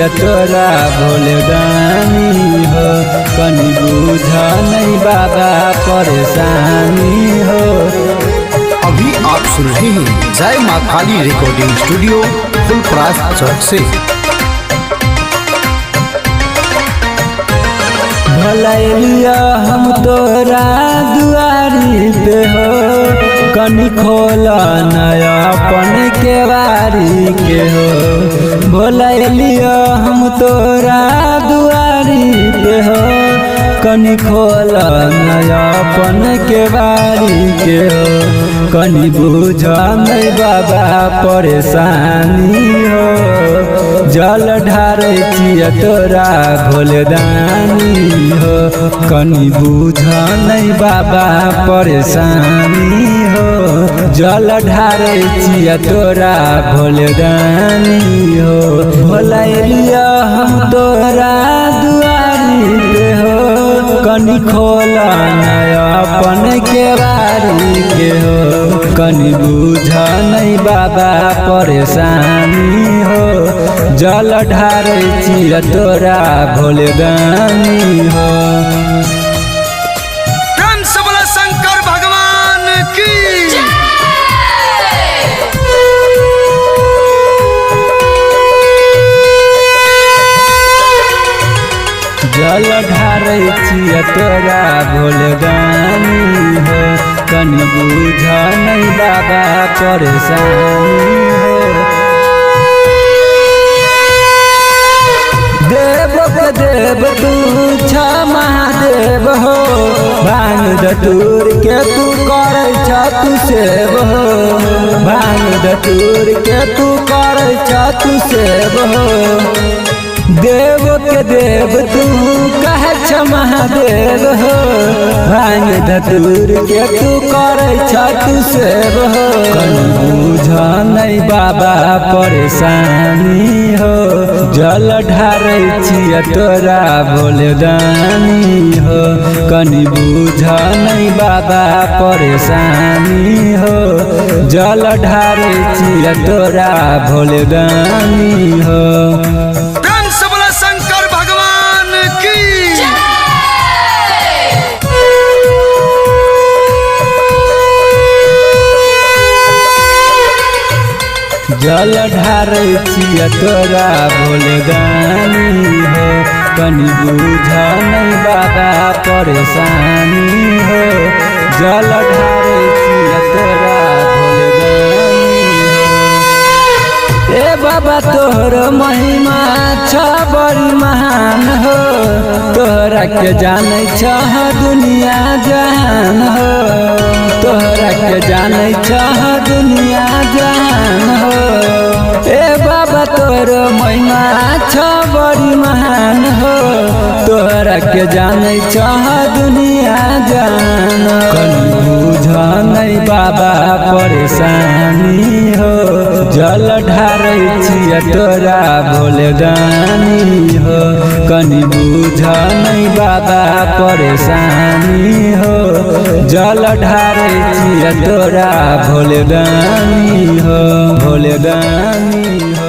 छिया तोरा भोले दानी हो, कनी बुझ नहीं बाबा परेशानी हो। अभी आप सुन रहे हैं जय माँ काली रिकॉर्डिंग स्टूडियो फुलपरास चौक से। भलैया हम तोरा दुआरी पे हो, कनी खोला नया अपन के बारी के हो। भलैया हम तोरा दुआरी पे हो, कनी खोला नया अपन के बारी के हो। कनी बुझ नहीं बाबा परेशानी हो, जल ढारे छिया तोरा भोले दानी हो। कनी बुझ नहीं बाबा परेशानी हो, जल ढारे छिया तोरा भोले दानी हो। भोलैया हम तोरा दुआरी पे हो, कनी खोला नया अपन के बारी के हो। कनी बुझ नहीं बाबा परेशानी हो, जल ढारे छिया तोरा भोले दानी हो। प्रेम से बोला शंकर भगवान की। जल ढारे छिया तोरा भोले दानी हो, कनी बुझ नहीं बाबा परेशानी हो। देव के देव तू छ महादेव हो, भांग धतूर के तू करे छ तू सेव हो। भांग धतूर के तू करे छ तू सेव हो। देव के देव तू कहे छ महादेव हो, भांग धतूर के तू करे छ तू सेव हो। कनी बुझ नहीं बाबा परेशानी हो, जल ढारे छिया तोरा भोले दानी हो। कनी बुझ नहीं बाबा परेशानी हो, जल ढारे छिया तोरा भोले दानी हो। जल ढारे छिया तोरा भोले दानी हो, कनी बुझ नहीं बाबा परेशानी हो। जल ढारे छिया तोरा भोले दानी हो। ए बाबा तोहर महिमा छ बड़ी महान हो, तोहरा के जाने छ दुनिया जहान हो। तोहरा के जाने छ दुनिया जहान हो। ए बाबा तोर महिमा छ बड़ी महान हो, तोहरा के जाने छ दुनिया जान। कनी बुझ नहीं बाबा परेशानी हो, जल ढारे छिया तोरा भोले दानी हो। कनी बुझ नहीं बाबा परेशानी हो, जल ढारे छिया तोरा भोले दानी हो, भोले दानी हो।